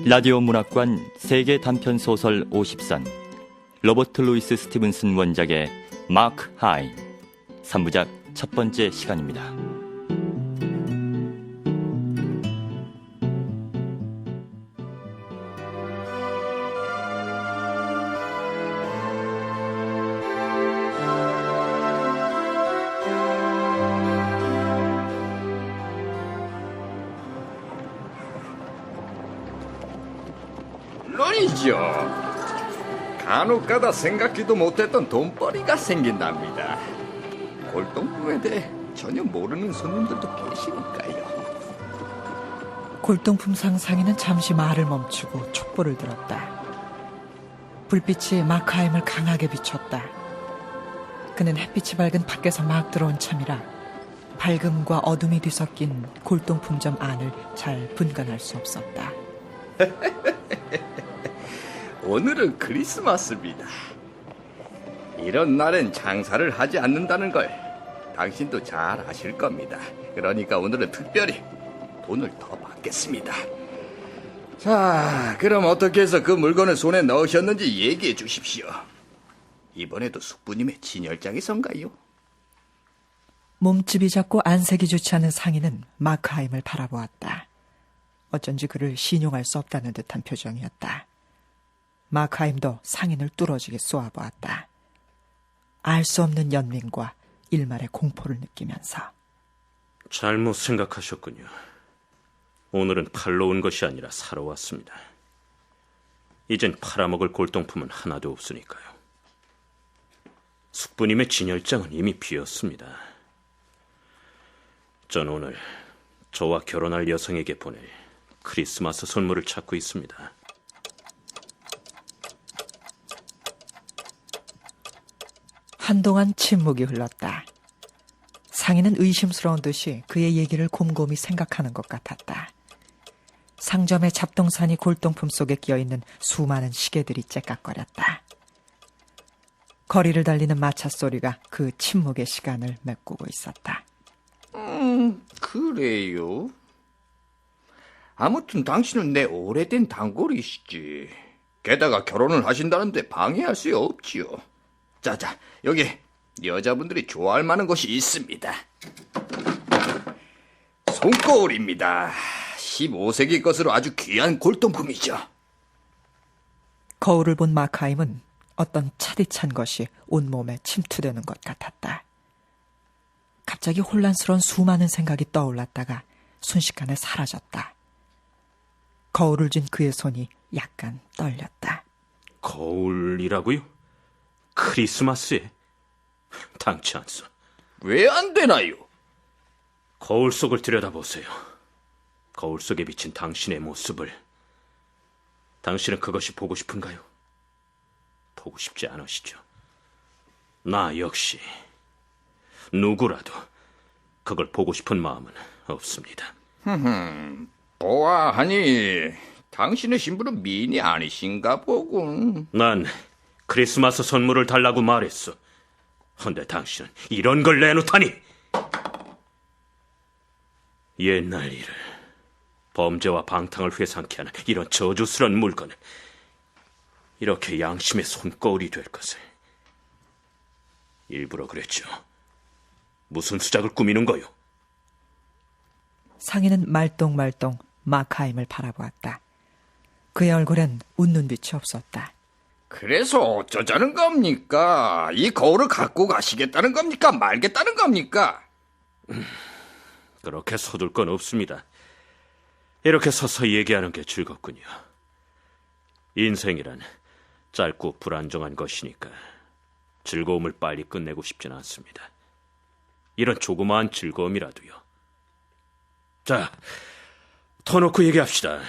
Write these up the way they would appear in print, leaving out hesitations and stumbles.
라디오 문학관 세계 단편 소설 50선 로버트 루이스 스티븐슨 원작의 마크 하임 3부작 첫 번째 시간입니다. 논이죠. 간혹가다 생각지도 못했던 돈벌이가 생긴답니다. 골동품에 대해 전혀 모르는 손님들도 계시니까요. 골동품 상상이는 잠시 말을 멈추고 촛불을 들었다. 불빛이 마크하임을 강하게 비췄다. 그는 햇빛이 밝은 밖에서 막 들어온 참이라 밝음과 어둠이 뒤섞인 골동품점 안을 잘 분간할 수 없었다. 오늘은 크리스마스입니다. 이런 날엔 장사를 하지 않는다는 걸 당신도 잘 아실 겁니다. 그러니까 오늘은 특별히 돈을 더 받겠습니다. 자, 그럼 어떻게 해서 그 물건을 손에 넣으셨는지 얘기해 주십시오. 이번에도 숙부님의 진열장에선가요? 몸집이 작고 안색이 좋지 않은 상인은 마크하임을 바라보았다. 어쩐지 그를 신용할 수 없다는 듯한 표정이었다. 마크하임도 상인을 뚫어지게 쏘아보았다. 알 수 없는 연민과 일말의 공포를 느끼면서. 잘못 생각하셨군요. 오늘은 팔러 온 것이 아니라 사러 왔습니다. 이젠 팔아먹을 골동품은 하나도 없으니까요. 숙부님의 진열장은 이미 비었습니다. 전 오늘 저와 결혼할 여성에게 보낼 크리스마스 선물을 찾고 있습니다. 한동안 침묵이 흘렀다. 상인은 의심스러운 듯이 그의 얘기를 곰곰이 생각하는 것 같았다. 상점의 잡동사니 골동품 속에 끼어있는 수많은 시계들이 째깍거렸다. 거리를 달리는 마차 소리가 그 침묵의 시간을 메꾸고 있었다. 그래요? 아무튼 당신은 내 오래된 단골이시지. 게다가 결혼을 하신다는데 방해할 수 없지요. 자자, 여기 여자분들이 좋아할 만한 것이 있습니다. 손거울입니다. 15세기 것으로 아주 귀한 골동품이죠. 거울을 본 마크하임은 어떤 차디찬 것이 온몸에 침투되는 것 같았다. 갑자기 혼란스러운 수많은 생각이 떠올랐다가 순식간에 사라졌다. 거울을 쥔 그의 손이 약간 떨렸다. 거울이라고요? 크리스마스에? 당치 않소. 왜 안 되나요? 거울 속을 들여다보세요. 거울 속에 비친 당신의 모습을. 당신은 그것이 보고 싶은가요? 보고 싶지 않으시죠? 나 역시 누구라도 그걸 보고 싶은 마음은 없습니다. 보아하니 당신의 신부는 미인이 아니신가 보군. 난 크리스마스 선물을 달라고 말했어. 헌데 당신은 이런 걸 내놓다니. 옛날 일을, 범죄와 방탕을 회상케 하는 이런 저주스러운 물건을, 이렇게 양심의 손거울이 될 것을. 일부러 그랬죠. 무슨 수작을 꾸미는 거요? 상인은 말똥말똥 마크하임을 바라보았다. 그의 얼굴엔 웃는 빛이 없었다. 그래서 어쩌자는 겁니까? 이 거울을 갖고 가시겠다는 겁니까? 말겠다는 겁니까? 그렇게 서둘 건 없습니다. 이렇게 서서 얘기하는 게 즐겁군요. 인생이란 짧고 불안정한 것이니까 즐거움을 빨리 끝내고 싶진 않습니다. 이런 조그마한 즐거움이라도요. 자, 터놓고 얘기합시다.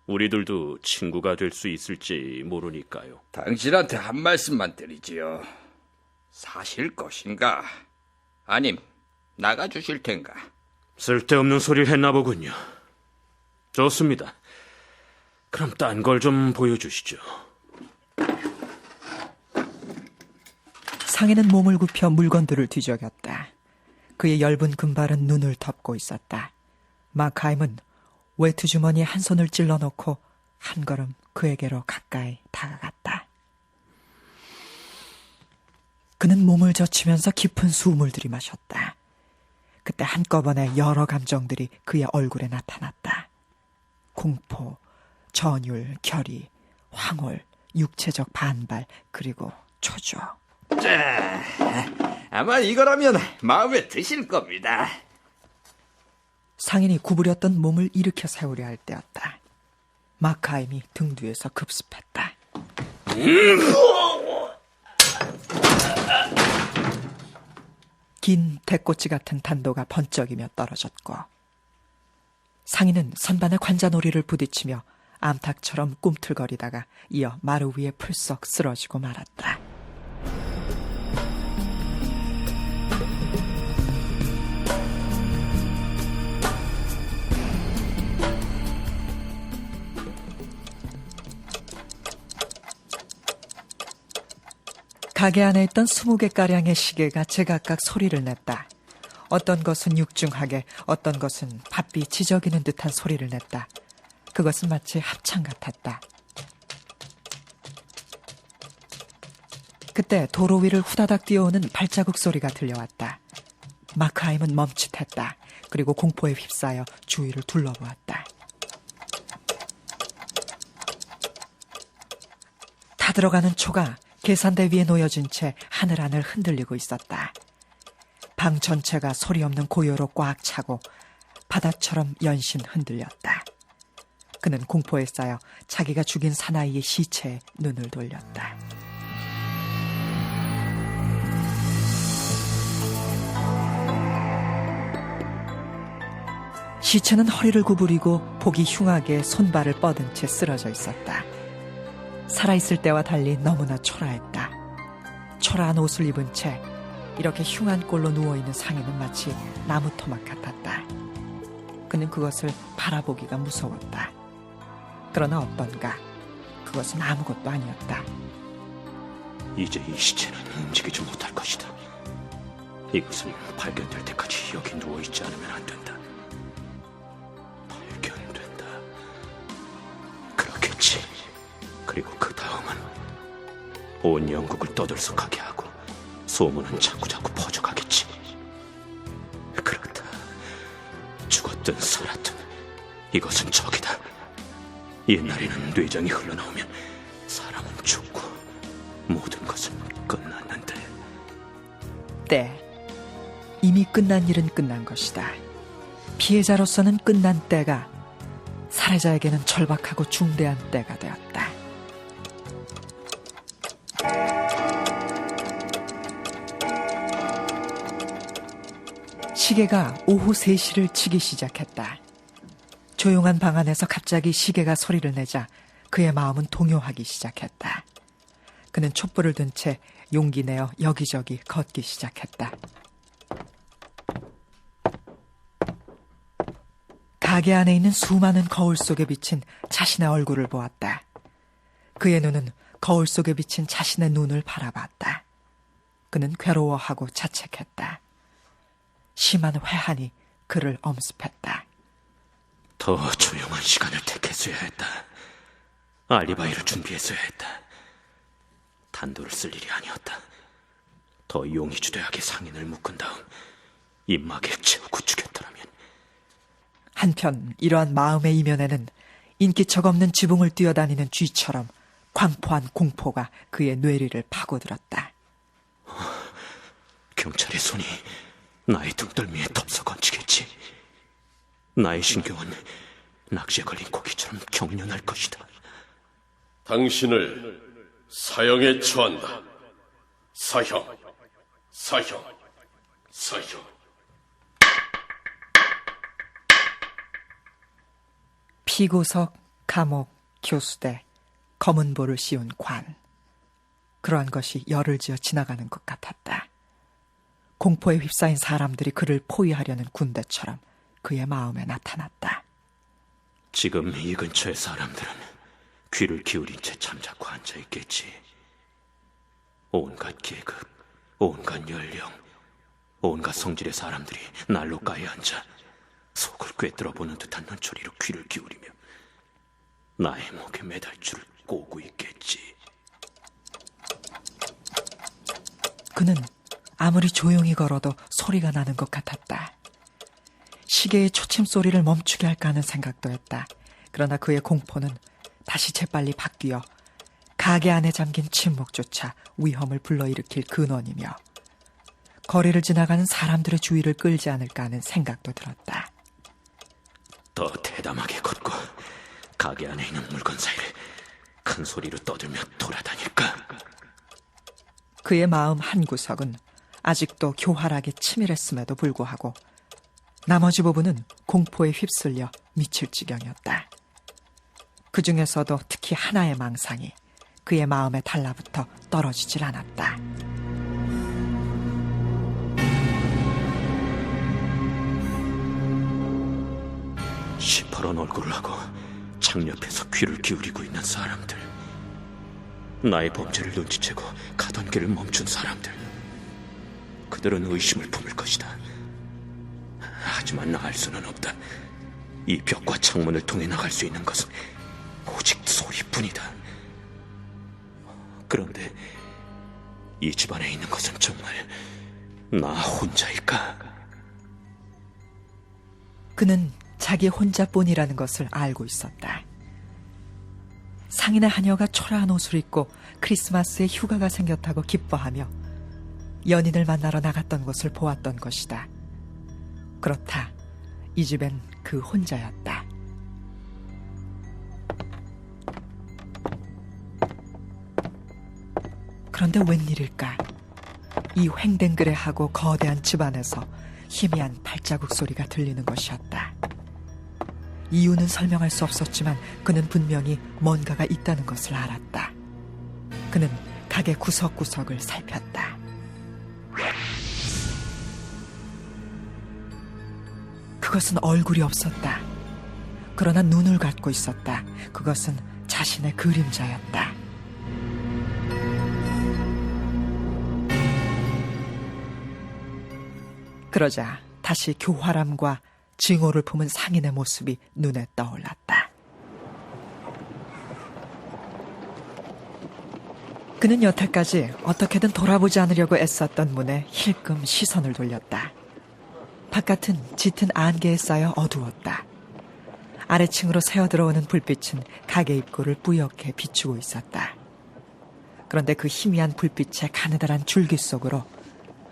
우리들도 친구가 될 수 있을지 모르니까요. 당신한테 한 말씀만 드리지요. 사실 것인가? 아님 나가주실 텐가? 쓸데없는 소리를 했나 보군요. 좋습니다. 그럼 딴 걸 좀 보여주시죠. 상인은 몸을 굽혀 물건들을 뒤적였다. 그의 엷은 금발은 눈을 덮고 있었다. 마크하임은 외투 주머니에 한 손을 찔러놓고 한 걸음 그에게로 가까이 다가갔다. 그는 몸을 젖히면서 깊은 숨을 들이마셨다. 그때 한꺼번에 여러 감정들이 그의 얼굴에 나타났다. 공포, 전율, 결의, 황홀, 육체적 반발, 그리고 초조. 아마 이거라면 마음에 드실 겁니다. 상인이 구부렸던 몸을 일으켜 세우려 할 때였다. 마크하임이 등 뒤에서 급습했다. 긴 대꼬치 같은 단도가 번쩍이며 떨어졌고 상인은 선반에 관자놀이를 부딪히며 암탉처럼 꿈틀거리다가 이어 마루 위에 풀썩 쓰러지고 말았다. 가게 안에 있던 20개가량의 시계가 제각각 소리를 냈다. 어떤 것은 육중하게, 어떤 것은 바삐 지저귀는 듯한 소리를 냈다. 그것은 마치 합창 같았다. 그때 도로 위를 후다닥 뛰어오는 발자국 소리가 들려왔다. 마크하임은 멈칫했다. 그리고 공포에 휩싸여 주위를 둘러보았다. 타들어가는 초가 계산대 위에 놓여진 채 하늘하늘 흔들리고 있었다. 방 전체가 소리 없는 고요로 꽉 차고 바다처럼 연신 흔들렸다. 그는 공포에 쌓여 자기가 죽인 사나이의 시체에 눈을 돌렸다. 시체는 허리를 구부리고 보기 흉하게 손발을 뻗은 채 쓰러져 있었다. 살아있을 때와 달리 너무나 초라했다. 초라한 옷을 입은 채 이렇게 흉한 꼴로 누워있는 상인은 마치 나무 토막 같았다. 그는 그것을 바라보기가 무서웠다. 그러나 어떤가 그것은 아무것도 아니었다. 이제 이 시체는 움직이지 못할 것이다. 이것은 발견될 때까지 여기 누워있지 않으면 안 된다. 발견된다. 그렇겠지. 그리고 그 다음은 온 영국을 떠들썩하게 하고 소문은 자꾸자꾸 퍼져가겠지. 그렇다. 죽었든 살았든 이것은 적이다. 옛날에는 뇌장이 흘러나오면 사람은 죽고 모든 것은 끝났는데 때. 이미 끝난 일은 끝난 것이다. 피해자로서는 끝난 때가 살해자에게는 절박하고 중대한 때가 되었다. 시계가 오후 3시를 치기 시작했다. 조용한 방 안에서 갑자기 시계가 소리를 내자 그의 마음은 동요하기 시작했다. 그는 촛불을 든 채 용기 내어 여기저기 걷기 시작했다. 가게 안에 있는 수많은 거울 속에 비친 자신의 얼굴을 보았다. 그의 눈은 거울 속에 비친 자신의 눈을 바라봤다. 그는 괴로워하고 자책했다. 심한 회한이 그를 엄습했다. 더 조용한 시간을 택했어야 했다. 알리바이를 준비했어야 했다. 단도를 쓸 일이 아니었다. 더 용의주대하게 상인을 묶은 다음 입막에 채우고 죽였더라면. 한편 이러한 마음의 이면에는 인기척 없는 지붕을 뛰어다니는 쥐처럼 광포한 공포가 그의 뇌리를 파고들었다. 경찰의 손이 나의 등덜미에 덮서 건치겠지. 나의 신경은 낚시에 걸린 고기처럼 경련할 것이다. 당신을 사형에 처한다. 사형, 사형, 사형. 피구석, 감옥, 교수대, 검은 볼을 씌운 관. 그러한 것이 열을 지어 지나가는 것 같았다. 공포에 휩싸인 사람들이 그를 포위하려는 군대처럼 그의 마음에 나타났다. 지금 이 근처의 사람들은 귀를 기울인 채 잠자코 앉아있겠지. 온갖 계급, 온갖 연령, 온갖 성질의 사람들이 난로가에 앉아 속을 꿰뚫어 보는 듯한 눈초리로 귀를 기울이며 나의 목에 매달 줄을 꼬고 있겠지. 그는 아무리 조용히 걸어도 소리가 나는 것 같았다. 시계의 초침 소리를 멈추게 할까 하는 생각도 했다. 그러나 그의 공포는 다시 재빨리 바뀌어 가게 안에 잠긴 침묵조차 위험을 불러일으킬 근원이며 거리를 지나가는 사람들의 주의를 끌지 않을까 하는 생각도 들었다. 더 대담하게 걷고 가게 안에 있는 물건 사이를 큰 소리로 떠들며 돌아다닐까? 그의 마음 한구석은 아직도 교활하게 치밀했음에도 불구하고 나머지 부분은 공포에 휩쓸려 미칠 지경이었다. 그 중에서도 특히 하나의 망상이 그의 마음에 달라붙어 떨어지질 않았다. 시퍼런 얼굴을 하고 창 옆에서 귀를 기울이고 있는 사람들, 나의 범죄를 눈치채고 가던 길을 멈춘 사람들, 그들은 의심을 품을 것이다. 하지만 나갈 수는 없다. 이 벽과 창문을 통해 나갈 수 있는 것은 오직 소리뿐이다. 그런데 이 집안에 있는 것은 정말 나 혼자일까? 그는 자기 혼자뿐이라는 것을 알고 있었다. 상인의 하녀가 초라한 옷을 입고 크리스마스에 휴가가 생겼다고 기뻐하며 연인을 만나러 나갔던 것을 보았던 것이다. 그렇다. 이 집엔 그 혼자였다. 그런데 웬일일까? 이 횡댕그레하고 거대한 집안에서 희미한 발자국 소리가 들리는 것이었다. 이유는 설명할 수 없었지만 그는 분명히 뭔가가 있다는 것을 알았다. 그는 가게 구석구석을 살폈다. 그것은 얼굴이 없었다. 그러나 눈을 갖고 있었다. 그것은 자신의 그림자였다. 그러자 다시 교활함과 증오를 품은 상인의 모습이 눈에 떠올랐다. 그는 여태까지 어떻게든 돌아보지 않으려고 애썼던 문에 힐끔 시선을 돌렸다. 바깥은 짙은 안개에 쌓여 어두웠다. 아래층으로 새어들어오는 불빛은 가게 입구를 뿌옇게 비추고 있었다. 그런데 그 희미한 불빛의 가느다란 줄기 속으로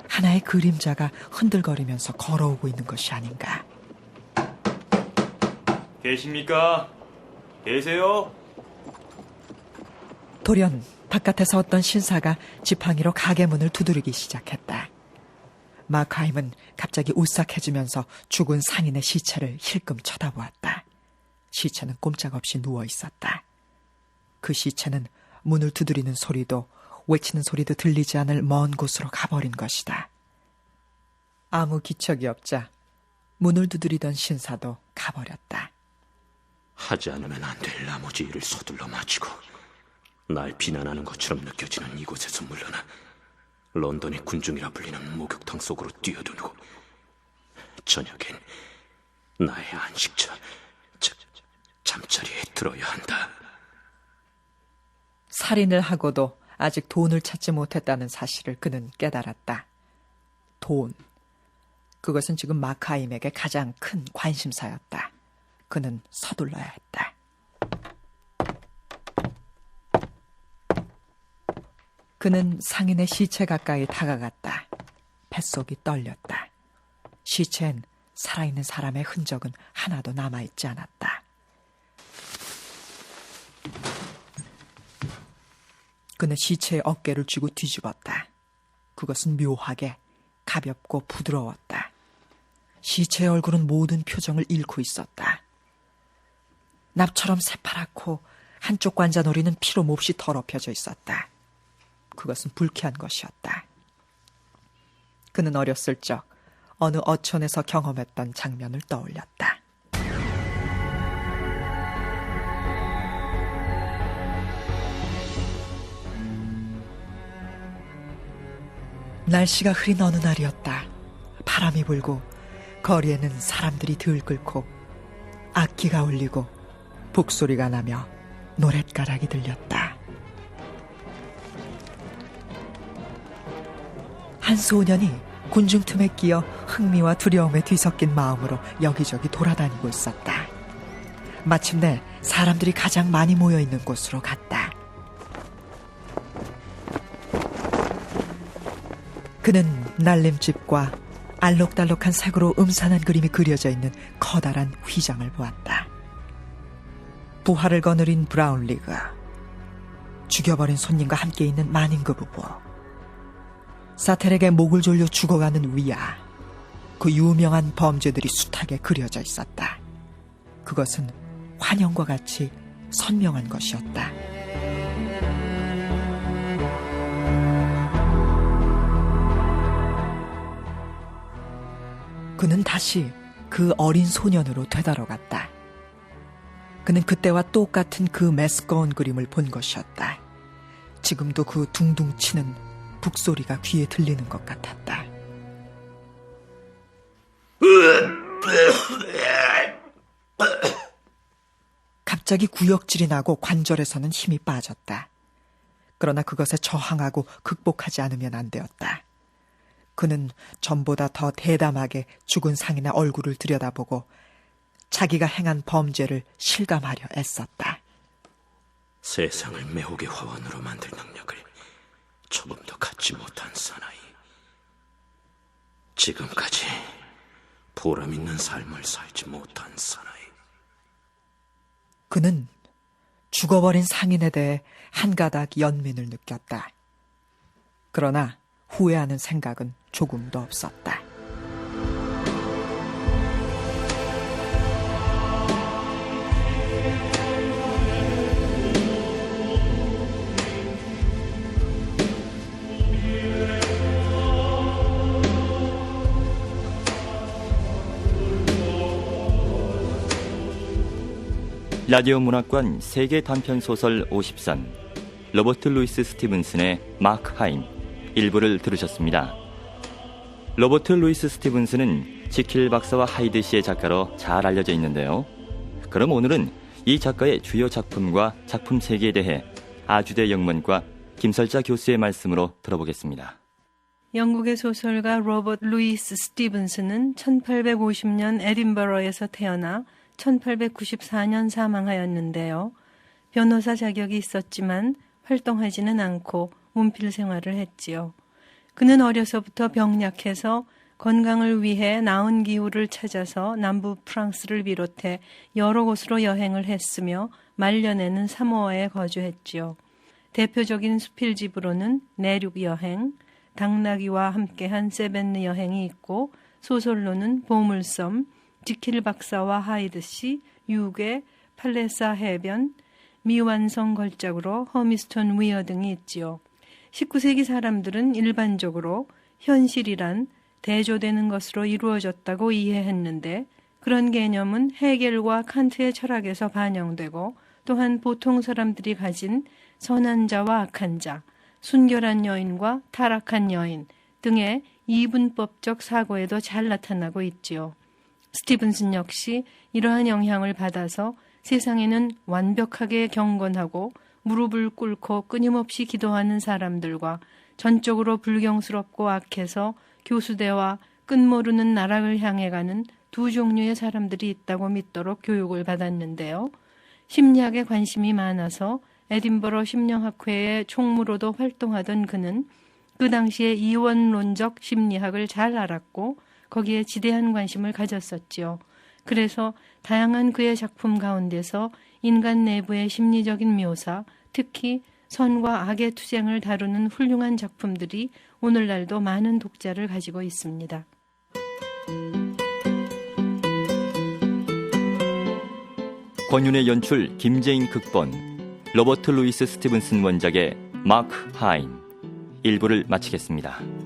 하나의 그림자가 흔들거리면서 걸어오고 있는 것이 아닌가. 계십니까? 계세요? 돌연 바깥에서 어떤 신사가 지팡이로 가게 문을 두드리기 시작했다. 마크하임은 갑자기 오싹해지면서 죽은 상인의 시체를 힐끔 쳐다보았다. 시체는 꼼짝없이 누워 있었다. 그 시체는 문을 두드리는 소리도 외치는 소리도 들리지 않을 먼 곳으로 가버린 것이다. 아무 기척이 없자 문을 두드리던 신사도 가버렸다. 하지 않으면 안 될 나머지 일을 서둘러 마치고 날 비난하는 것처럼 느껴지는 이곳에서 물러나 런던의 군중이라 불리는 목욕탕 속으로 뛰어들고 저녁엔 나의 안식처 잠자리에 들어야 한다. 살인을 하고도 아직 돈을 찾지 못했다는 사실을 그는 깨달았다. 돈. 그것은 지금 마크하임에게 가장 큰 관심사였다. 그는 서둘러야 했다. 그는 상인의 시체 가까이 다가갔다. 뱃속이 떨렸다. 시체엔 살아있는 사람의 흔적은 하나도 남아있지 않았다. 그는 시체의 어깨를 쥐고 뒤집었다. 그것은 묘하게 가볍고 부드러웠다. 시체의 얼굴은 모든 표정을 잃고 있었다. 납처럼 새파랗고 한쪽 관자놀이는 피로 몹시 더럽혀져 있었다. 그것은 불쾌한 것이었다. 그는 어렸을 적 어느 어촌에서 경험했던 장면을 떠올렸다. 날씨가 흐린 어느 날이었다. 바람이 불고 거리에는 사람들이 들끓고 악기가 울리고 북소리가 나며 노랫가락이 들렸다. 한 소년이 군중 틈에 끼어 흥미와 두려움에 뒤섞인 마음으로 여기저기 돌아다니고 있었다. 마침내 사람들이 가장 많이 모여있는 곳으로 갔다. 그는 날림집과 알록달록한 색으로 음산한 그림이 그려져 있는 커다란 휘장을 보았다. 부활을 거느린 브라운리그, 죽여버린 손님과 함께 있는 마닝그 부부, 사텔에게 목을 졸려 죽어가는 위아, 그 유명한 범죄들이 숱하게 그려져 있었다. 그것은 환영과 같이 선명한 것이었다. 그는 다시 그 어린 소년으로 되돌아갔다. 그는 그때와 똑같은 그 메스꺼운 그림을 본 것이었다. 지금도 그 둥둥 치는 북소리가 귀에 들리는 것 같았다. 갑자기 구역질이 나고 관절에서는 힘이 빠졌다. 그러나 그것에 저항하고 극복하지 않으면 안 되었다. 그는 전보다 더 대담하게 죽은 상인의 얼굴을 들여다보고 자기가 행한 범죄를 실감하려 애썼다. 세상을 매혹의 화원으로 만들 능력을 조금도 갖지 못한 사나이. 지금까지 보람 있는 삶을 살지 못한 사나이. 그는 죽어버린 상인에 대해 한 가닥 연민을 느꼈다. 그러나 후회하는 생각은 조금도 없었다. 라디오 문학관 세계 단편소설 50선 로버트 루이스 스티븐슨의 마크 하임 일부를 들으셨습니다. 로버트 루이스 스티븐슨은 지킬 박사와 하이드 씨의 작가로 잘 알려져 있는데요. 그럼 오늘은 이 작가의 주요 작품과 작품 세계에 대해 아주대 영문과 김설자 교수의 말씀으로 들어보겠습니다. 영국의 소설가 로버트 루이스 스티븐슨은 1850년 에딘버러에서 태어나 1894년 사망하였는데요. 변호사 자격이 있었지만 활동하지는 않고 운필 생활을 했지요. 그는 어려서부터 병약해서 건강을 위해 나은 기후를 찾아서 남부 프랑스를 비롯해 여러 곳으로 여행을 했으며 말년에는 사모아에 거주했지요. 대표적인 수필집으로는 내륙 여행, 당나귀와 함께한 세벤느 여행이 있고 소설로는 보물섬, 지킬 박사와 하이드 씨, 유괴, 팔레사 해변, 미완성 걸작으로 허미스톤 위어 등이 있지요. 19세기 사람들은 일반적으로 현실이란 대조되는 것으로 이루어졌다고 이해했는데 그런 개념은 헤겔과 칸트의 철학에서 반영되고 또한 보통 사람들이 가진 선한 자와 악한 자, 순결한 여인과 타락한 여인 등의 이분법적 사고에도 잘 나타나고 있지요. 스티븐슨 역시 이러한 영향을 받아서 세상에는 완벽하게 경건하고 무릎을 꿇고 끊임없이 기도하는 사람들과 전적으로 불경스럽고 악해서 교수대와 끝모르는 나락을 향해 가는 두 종류의 사람들이 있다고 믿도록 교육을 받았는데요. 심리학에 관심이 많아서 에딘버러 심령학회의 총무로도 활동하던 그는 그 당시에 이원론적 심리학을 잘 알았고 거기에 지대한 관심을 가졌었지요. 그래서 다양한 그의 작품 가운데서 인간 내부의 심리적인 묘사, 특히 선과 악의 투쟁을 다루는 훌륭한 작품들이 오늘날도 많은 독자를 가지고 있습니다. 권윤의 연출, 김재인 극본, 로버트 루이스 스티븐슨 원작의 마크 하임 일부를 마치겠습니다.